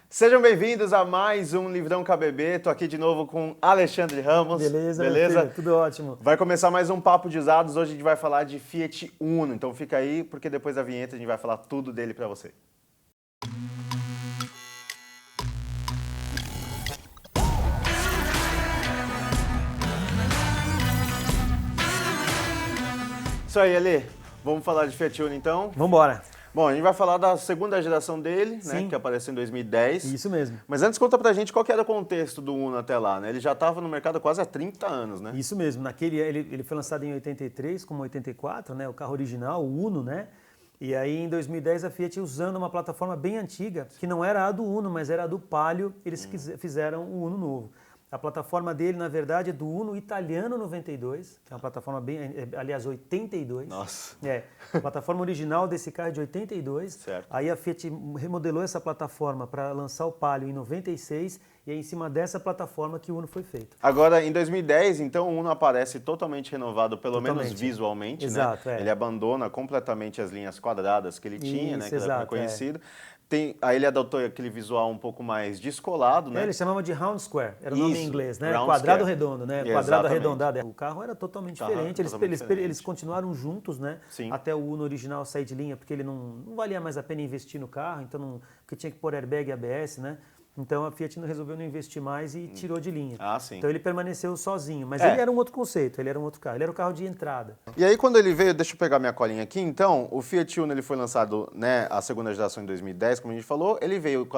Sejam bem-vindos a mais um Livrão KBB. Tô aqui de novo com Alexandre Ramos. Beleza? Meu filho, tudo ótimo. Vai começar mais um Papo de Usados. Hoje a gente vai falar de Fiat Uno. Então fica aí, porque depois da vinheta a gente vai falar tudo dele pra você. Isso aí, Ale. Vamos falar de Fiat Uno então? Vamos embora. Bom, a gente vai falar da segunda geração dele, Sim. né, que apareceu em 2010. Isso mesmo. Mas antes conta pra gente qual que era o contexto do Uno até lá, né? Ele já estava no mercado há quase há 30 anos, né? Isso mesmo. Ele foi lançado em 83, como 84, né? O carro original, o Uno, né? E aí em 2010 a Fiat, usando uma plataforma bem antiga, que não era a do Uno, mas era a do Palio, eles fizeram o Uno novo. A plataforma dele, na verdade, é do Uno Italiano 92, que é uma plataforma aliás, 82. Nossa. A plataforma original desse carro é de 82. Certo. Aí a Fiat remodelou essa plataforma para lançar o Palio em 96 e é em cima dessa plataforma que o Uno foi feito. Agora, em 2010, então, o Uno aparece totalmente renovado, pelo menos visualmente, exato, né? Ele abandona completamente as linhas quadradas que ele tinha, né? Que era conhecido. Aí ele adotou aquele visual um pouco mais descolado, né? Ele chamava de round square, era o nome em inglês, né? Round Quadrado square. redondo, né? Quadrado Exatamente. arredondado. O carro era totalmente diferente. Eles continuaram juntos, né? Sim. Até o Uno original sair de linha, porque ele não valia mais a pena investir no carro, então porque tinha que pôr airbag e ABS, né? Então a Fiat resolveu não investir mais e tirou de linha. Ah, sim. Então ele permaneceu sozinho, mas ele era um outro conceito, ele era um outro carro, ele era o carro de entrada. E aí quando ele veio, deixa eu pegar minha colinha aqui, então, o Fiat Uno ele foi lançado, né, a segunda geração em 2010, como a gente falou, ele veio com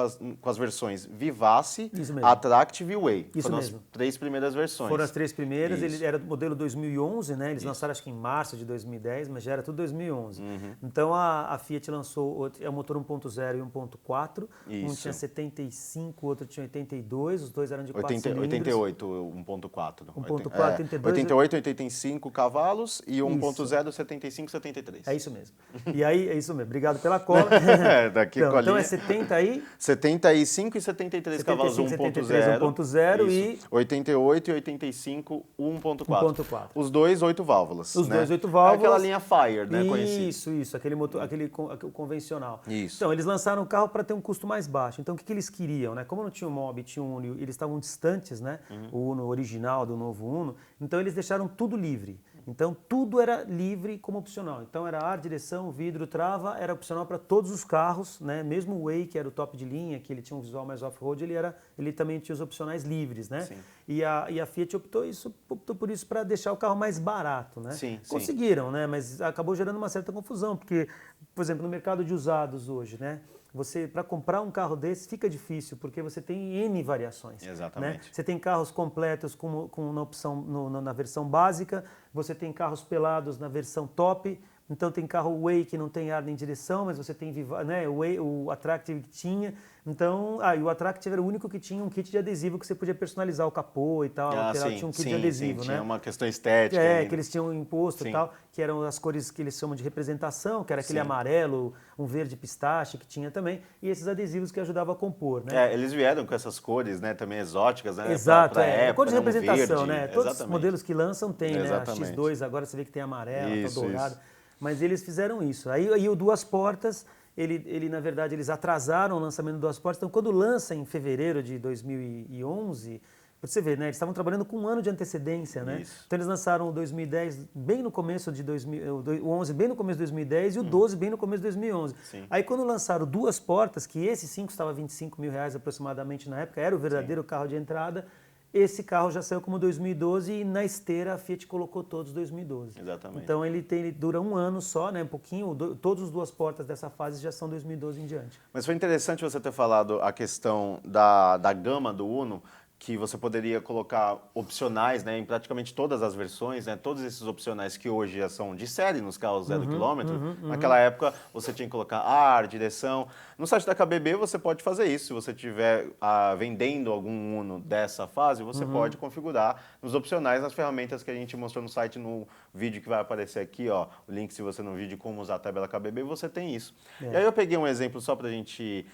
as versões Vivace, Attractive e Way. Isso Foram mesmo. as três primeiras versões. Foram as três primeiras, Isso. ele era do modelo 2011, né? Eles lançaram acho que em março de 2010, mas já era tudo 2011. Então a Fiat lançou o motor 1.0 e 1.4, um tinha 75, o outro tinha 82, os dois eram de 4 cilindros. 88, 1.4. 1.4, 82. 88, 85 cavalos e 1.0, 75, 73. É isso mesmo. E aí, é isso mesmo. Obrigado pela cola. Daqui então é 70 aí? 75 e 73 cavalos 1.0 e 88 e 85 1.4. 1.4. Os dois 8 válvulas. Os dois 8 válvulas. Aquela linha Fire, né, conhecida. Isso, aquele motor, aquele convencional. Isso. Então, eles lançaram o carro para ter um custo mais baixo. Então, o que eles queriam, né? Como não tinha o Mobi, tinha o Uno, eles estavam distantes, né? O Uno original do novo Uno. Então, eles deixaram tudo livre. Então, tudo era livre como opcional. Então, era ar, direção, vidro, trava, era opcional para todos os carros, né? Mesmo o Way, que era o top de linha, que ele tinha um visual mais off-road, ele também tinha os opcionais livres, né? Sim. E a Fiat optou por isso para deixar o carro mais barato, né? Sim, Conseguiram, né? Mas acabou gerando uma certa confusão, porque, por exemplo, no mercado de usados hoje, né? Para comprar um carro desse fica difícil, porque você tem N variações. Exatamente. Né? Você tem carros completos na opção na versão básica, você tem carros pelados na versão top, então tem carro Way que não tem ar nem direção, mas você tem né, o Attractive que tinha. Então, e o Attractive era o único que tinha um kit de adesivo que você podia personalizar o capô e tal. Tinha um kit de adesivo, tinha né? uma questão estética. Que eles tinham imposto e tal, que eram as cores que eles chamam de representação, que era aquele amarelo, um verde pistache que tinha também, e esses adesivos que ajudavam a compor, né? Eles vieram com essas cores, né, também exóticas, né? Exato, pra época, cor de representação, verde, né? Todos os modelos que lançam tem, né? A X2 agora você vê que tem amarelo, tá dourado. Mas eles fizeram isso. Aí o Duas Portas, ele na verdade, eles atrasaram o lançamento do Duas Portas. Então, quando lança em fevereiro de 2011, você vê, né? Eles estavam trabalhando com um ano de antecedência, né? Isso. Então, eles lançaram o 2010 bem no começo de o 11 bem no começo de 2010 e o 12 bem no começo de 2011. Sim. Aí, quando lançaram Duas Portas, que esse sim custava R$25 mil aproximadamente na época, era o verdadeiro carro de entrada. Esse carro já saiu como 2012 e na esteira a Fiat colocou todos 2012. Exatamente. Então ele dura um ano só, né, um pouquinho, todos os duas portas dessa fase já são 2012 em diante. Mas foi interessante você ter falado a questão da gama do Uno, que você poderia colocar opcionais, né, em praticamente todas as versões, né, todos esses opcionais que hoje já são de série nos carros 0 km. Naquela época você tinha que colocar ar, direção. No site da KBB você pode fazer isso. Se você estiver vendendo algum Uno dessa fase, você pode configurar nos opcionais, nas ferramentas que a gente mostrou no site, no vídeo que vai aparecer aqui, ó, o link se você não viu de como usar a tabela KBB, você tem isso. E aí eu peguei um exemplo só para a gente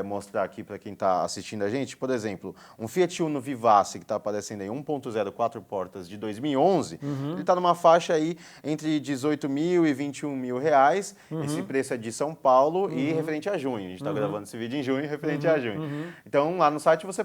mostrar aqui para quem está assistindo a gente, por exemplo, um Fiat Uno Vivace que está aparecendo aí, 1.0 4 portas de 2011, ele está numa faixa aí entre 18 mil e 21 mil reais. Esse preço é de São Paulo e referente a junho. A gente está gravando esse vídeo em junho, referente a junho. Então lá no site você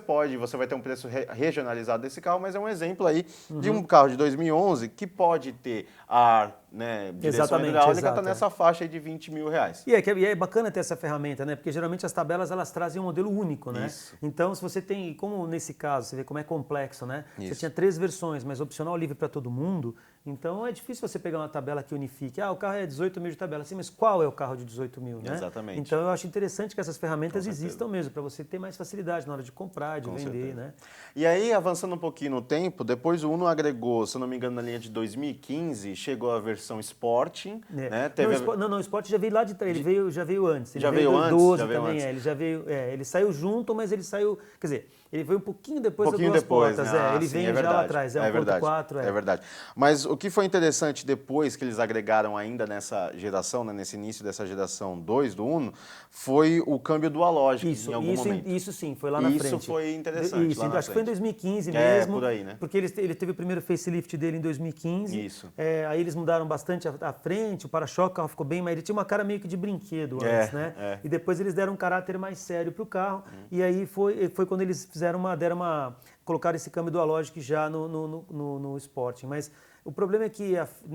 vai ter um preço regionalizado desse carro, mas é um exemplo aí de um carro de 2011 que pode ter ar, né, direção hidráulica, está nessa faixa aí de 20 mil reais. E é bacana ter essa ferramenta, né? Porque geralmente as tabelas elas trazem um modelo único, né? Isso. Então, se você tem, como nesse caso, você vê como é complexo, né? Isso. Você tinha 3 versões, mas opcional livre para todo mundo. Então, é difícil você pegar uma tabela que unifique. O carro é 18 mil de tabela. Sim, mas qual é o carro de 18 mil, né? Exatamente. Então, eu acho interessante que essas ferramentas existam mesmo, para você ter mais facilidade na hora de comprar, de vender, né? E aí, avançando um pouquinho no tempo, depois o Uno agregou, se eu não me engano, na linha de 2015, chegou a versão Sporting, né? Não, o Sport já veio lá de trás, já veio antes. Já veio antes? Já veio também, antes. ele já veio, ele saiu junto, mas ele saiu, quer dizer, ele veio um pouquinho depois das duas depois, portas, né? ele veio já lá atrás, 1.4. É verdade. Mas o que foi interessante depois que eles agregaram ainda nessa geração, né, nesse início dessa geração 2 do Uno, foi o câmbio dual-lógico em algum momento. Isso sim, foi lá na frente. Isso foi interessante. Isso, acho que foi em 2015 mesmo. Por aí, né? Porque ele teve o primeiro facelift dele em 2015. Isso. Aí eles mudaram bastante a frente, o para-choque, o carro ficou bem, mas ele tinha uma cara meio que de brinquedo antes, né? E depois eles deram um caráter mais sério pro carro. E aí foi quando eles colocaram esse câmbio dual-lógico já no Sporting. Mas o problema é que,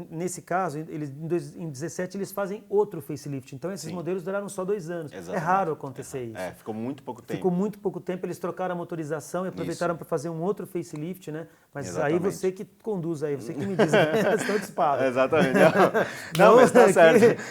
nesse caso, em 17 eles fazem outro facelift. Então, esses modelos duraram só 2 anos. Exatamente. É raro acontecer isso. Ficou muito pouco tempo. Ficou muito pouco tempo. Eles trocaram a motorização e aproveitaram para fazer um outro facelift, né? Mas aí você que conduz aí, você que me diz, estão disparos. Exatamente. Não, mas tá certo.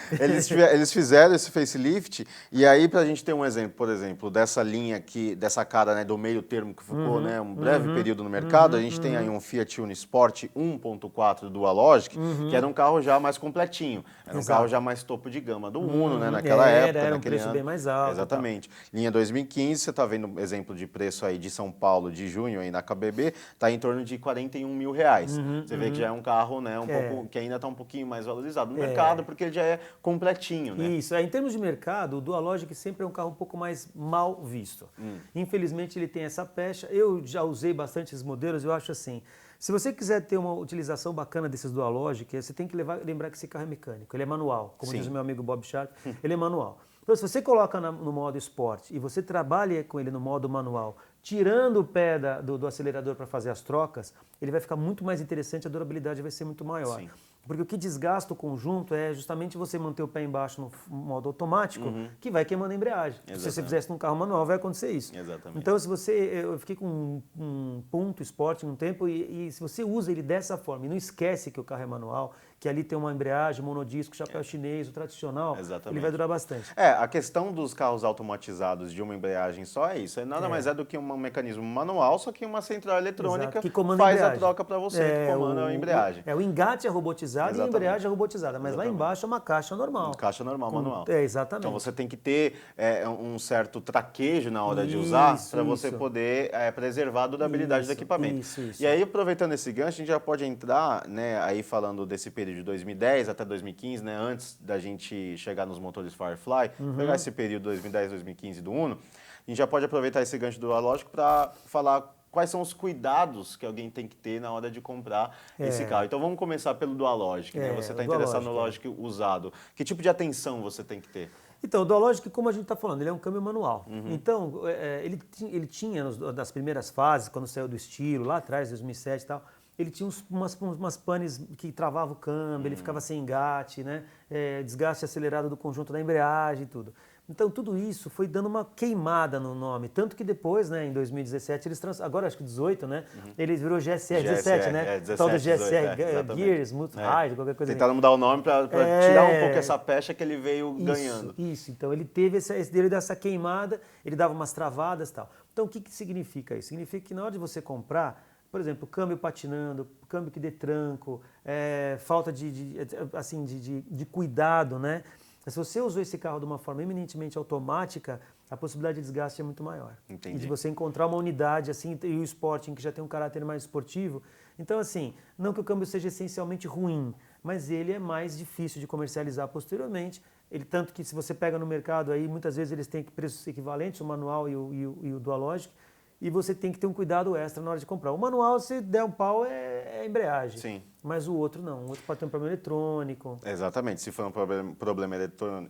Eles fizeram esse facelift e aí, pra gente ter um exemplo, por exemplo, dessa linha aqui, dessa cara, né, do meio termo que ficou, né, um breve período no mercado, a gente tem aí um Fiat Uno Sport 1.4 Dual-Logic, que era um carro já mais completinho. Era um carro já mais topo de gama do Uno, né, naquela época. Era um preço bem mais alto. Exatamente. Linha 2015, você está vendo exemplo de preço aí de São Paulo de junho aí na KBB, está em torno de 41 mil reais. Você vê que já é um carro, né, pouco, que ainda está um pouquinho mais valorizado no mercado, porque ele já é completinho, né? Isso. Em termos de mercado, o Dual-Logic sempre é um carro um pouco mais mal visto. Infelizmente, ele tem essa pecha. Eu já usei bastante esses modelos, eu acho assim. Se você quiser ter uma utilização bacana desses Dual-Logic, você tem que lembrar que esse carro é mecânico, ele é manual, como diz o meu amigo Bob Sharp, ele é manual. Então, se você coloca no modo Sport e você trabalha com ele no modo manual, tirando o pé do acelerador para fazer as trocas, ele vai ficar muito mais interessante, a durabilidade vai ser muito maior. Sim. Porque o que desgasta o conjunto é justamente você manter o pé embaixo no modo automático, que vai queimando a embreagem. Exatamente. Se você fizesse num carro manual, vai acontecer isso. Exatamente. Então, eu fiquei com um ponto Sport um tempo e se você usa ele dessa forma e não esquece que o carro é manual, que ali tem uma embreagem, monodisco, chapéu chinês, o tradicional, ele vai durar bastante. A questão dos carros automatizados de uma embreagem só é isso. Nada mais é do que um mecanismo manual, só que uma central eletrônica que faz a troca para você, que comanda a embreagem. O engate é robotizado e a embreagem é robotizada, mas lá embaixo é uma caixa normal. Caixa normal, manual. Exatamente. Então você tem que ter um certo traquejo na hora de usar para você poder preservar a durabilidade do equipamento. Isso. E aí, aproveitando esse gancho, a gente já pode entrar, né, aí falando desse período de 2010 até 2015, né, antes da gente chegar nos motores Firefly, pegar esse período 2010, 2015 do Uno, a gente já pode aproveitar esse gancho do Dual-Logic para falar quais são os cuidados que alguém tem que ter na hora de comprar esse carro. Então vamos começar pelo Dual-Logic, né? Você está interessado no Logic usado. Que tipo de atenção você tem que ter? Então, o Dual-Logic, como a gente está falando, ele é um câmbio manual. Então, ele tinha, das primeiras fases, quando saiu do estilo, lá atrás, 2007 e tal, ele tinha umas panes que travavam o câmbio, ele ficava sem engate, né? Desgaste acelerado do conjunto da embreagem e tudo. Então, tudo isso foi dando uma queimada no nome. Tanto que depois, né, em 2017, agora acho que 18, né? Ele virou GSR 17, né? 17, Tal do 18, GSR, Gears, Multi-Ride, qualquer coisa. Tentaram mudar o nome para tirar um pouco essa pecha que ele veio ganhando. Isso, então ele teve ele deu essa queimada, ele dava umas travadas e tal. Então, o que significa isso? Significa que na hora de você comprar, por exemplo, câmbio patinando, câmbio que dê tranco, falta de cuidado, né? Se você usou esse carro de uma forma eminentemente automática, a possibilidade de desgaste é muito maior. Entendi. E de você encontrar uma unidade assim, e o Sporting, que já tem um caráter mais esportivo. Então, assim, não que o câmbio seja essencialmente ruim, mas ele é mais difícil de comercializar posteriormente, Tanto que se você pega no mercado aí, muitas vezes eles têm preços equivalentes, o manual e o Dualogic, e você tem que ter um cuidado extra na hora de comprar. O manual, se der um pau, é embreagem. Sim. Mas o outro não. O outro pode ter um problema eletrônico. Exatamente. Se for um problema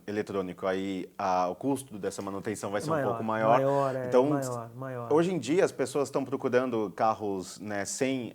eletrônico, aí o custo dessa manutenção vai ser um pouco maior. Então, maior. hoje em dia, as pessoas estão procurando carros, né, sem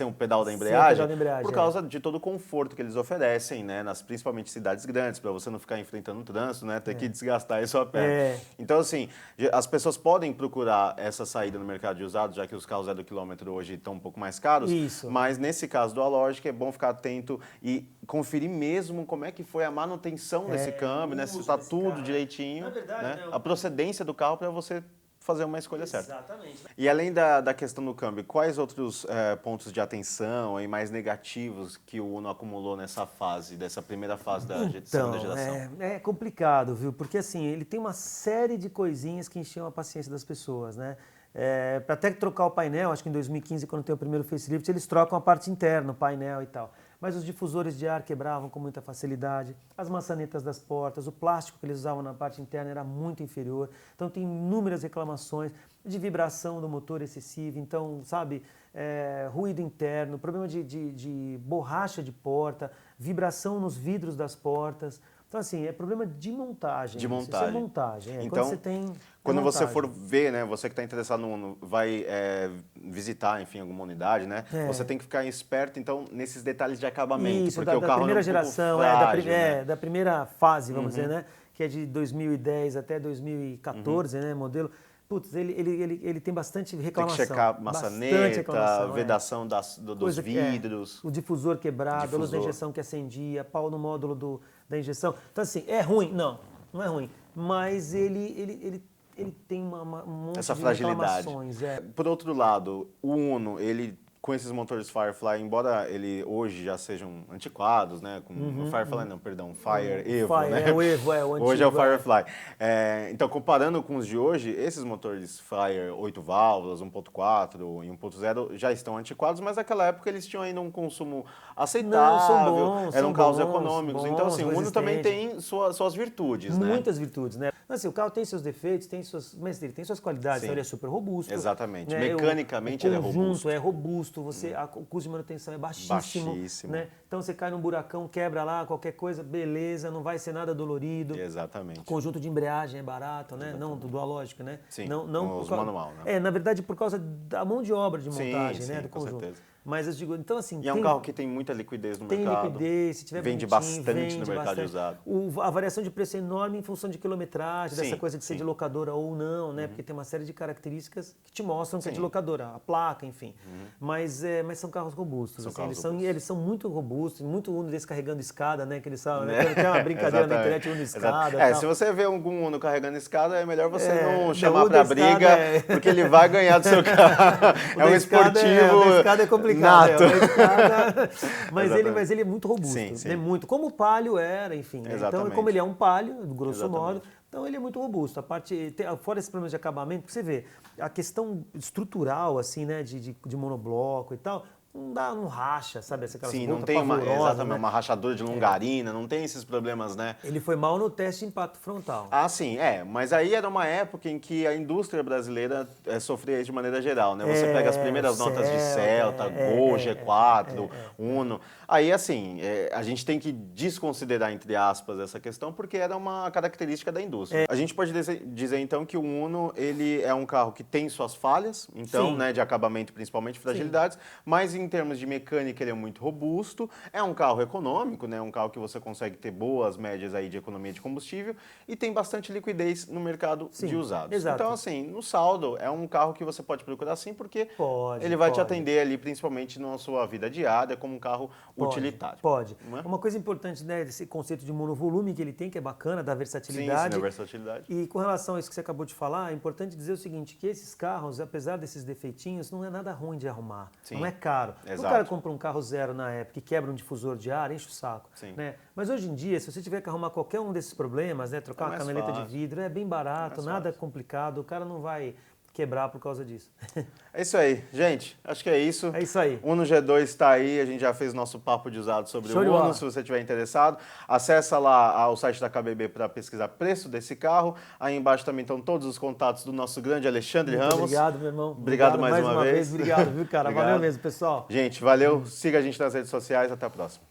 o pedal da embreagem, por causa de todo o conforto que eles oferecem, né, principalmente cidades grandes, para você não ficar enfrentando o trânsito, né, ter que desgastar a sua perna. Então, assim, as pessoas podem procurar essa saída no mercado de usados, já que os carros 0 km hoje estão um pouco mais caros. Isso. Mas nesse caso do Alloy, é bom ficar atento e conferir mesmo como é que foi a manutenção desse câmbio, né? Se está tudo direitinho, na verdade, né? A procedência do carro para você fazer uma escolha certa. Exatamente. E além da questão do câmbio, quais outros pontos de atenção e mais negativos que o Uno acumulou dessa primeira fase da segunda geração? É complicado, viu? Porque assim, ele tem uma série de coisinhas que enchiam a paciência das pessoas, né? Para até trocar o painel, acho que em 2015, quando tem o primeiro facelift, eles trocam a parte interna, o painel e tal. Mas os difusores de ar quebravam com muita facilidade, as maçanetas das portas, o plástico que eles usavam na parte interna era muito inferior. Então tem inúmeras reclamações de vibração do motor excessiva, então, sabe, ruído interno, problema de borracha de porta, vibração nos vidros das portas. Então, assim, é problema de montagem. De montagem. Isso é montagem. Então, quando você tem... Quando você for ver, né, você que está interessado no Uno, vai visitar, enfim, alguma unidade, né? Você tem que ficar esperto, então, nesses detalhes de acabamento. Isso, porque o carro primeira é geração, frágil, da primeira fase, vamos dizer, né? Que é de 2010 até 2014, né, modelo. Putz, ele tem bastante reclamação. Tem que checar maçaneta, vedação dos vidros. O difusor quebrado, a luz da injeção que acendia, pau no módulo da injeção. Então, assim, é ruim? Não é ruim. Mas ele tem um monte essa de fragilidade. reclamações. Por outro lado, o Uno, ele com esses motores Firefly, embora ele hoje já sejam antiquados, né? O Firefly não, perdão, Fire Evo, né? O Evo, o antigo. Hoje é o Firefly. Então, comparando com os de hoje, esses motores Fire 8 válvulas, 1.4 e 1.0 já estão antiquados, mas naquela época eles tinham ainda um consumo aceitável, eram carros econômicos. Então, assim, o Uno também tem suas virtudes, né? Muitas virtudes, né? Assim, o carro tem seus defeitos, mas ele tem suas qualidades, então ele é super robusto. Exatamente. Né? Mecanicamente ele é robusto. O conjunto é robusto, o custo de manutenção é baixíssimo. Né? Então você cai num buracão, quebra lá, qualquer coisa, beleza, não vai ser nada dolorido. Exatamente. O conjunto de embreagem é barato, né? Não do Dualogic, né? Sim, não os manual, né? Na verdade, por causa da mão de obra de montagem, sim, né? Do com conjunto. certeza. Mas eu digo, então assim... E é um carro que tem muita liquidez no mercado. Tem liquidez, se tiver vende bonitinho, bastante no mercado usado. A variação de preço é enorme em função de quilometragem, dessa coisa de ser de locadora ou não, né? Porque tem uma série de características que te mostram que é de locadora, a placa, enfim. Mas são carros robustos. Eles são muito robustos, muito Uno descarregando escada, né? Que eles falam, né? Tem uma brincadeira na internet, Uno escada. Se você vê algum Uno carregando escada, é melhor você não chamar pra briga, porque ele vai ganhar do seu carro. É um esportivo. A escada é complicado. Nato. Mas ele é muito robusto, sim. Né? Muito. Como o Palio era, enfim. Né? Então, como ele é um Palio, grosso modo, então ele é muito robusto. Fora esses problemas de acabamento, porque você vê, a questão estrutural, assim, né, de monobloco e tal, não racha, sabe? Sim, não tem uma rachadura de longarina, não tem esses problemas, né? Ele foi mal no teste de impacto frontal. Ah, sim, mas aí era uma época em que a indústria brasileira sofria isso de maneira geral, né? Você pega as primeiras notas de Celta, Gol, G4, Uno. Aí, assim, a gente tem que desconsiderar, entre aspas, essa questão, porque era uma característica da indústria. A gente pode dizer, então, que o Uno, ele é um carro que tem suas falhas, então, né, de acabamento, principalmente fragilidades, mas em termos de mecânica ele é muito robusto, é um carro econômico, né, um carro que você consegue ter boas médias aí de economia de combustível e tem bastante liquidez no mercado de usados. Exato. Então, assim, no saldo, é um carro que você pode procurar sim, porque ele vai te atender ali, principalmente na sua vida diária, como um carro utilitário. Pode. Não é? Uma coisa importante, né, desse conceito de monovolume que ele tem, que é bacana, da versatilidade. Sim, da versatilidade. E com relação a isso que você acabou de falar, é importante dizer o seguinte, que esses carros, apesar desses defeitinhos, não é nada ruim de arrumar. Sim. Não é caro. Exato. O cara compra um carro zero na época e quebra um difusor de ar, enche o saco. Sim. Né? Mas hoje em dia, se você tiver que arrumar qualquer um desses problemas, né, trocar uma canaleta de vidro, é bem barato, nada complicado, o cara não vai quebrar por causa disso. É isso aí, gente. Acho que é isso. É isso aí. Uno G2 está aí, a gente já fez nosso papo de usado sobre Show o de Uno. bola. Se você estiver interessado, acessa lá o site da KBB para pesquisar preço desse carro. Aí embaixo também estão todos os contatos do nosso grande Alexandre Muito Ramos. obrigado, meu irmão. Obrigado mais uma vez. Obrigado, viu, cara? Obrigado. Valeu mesmo, pessoal. Gente, valeu. Siga a gente nas redes sociais. Até a próxima.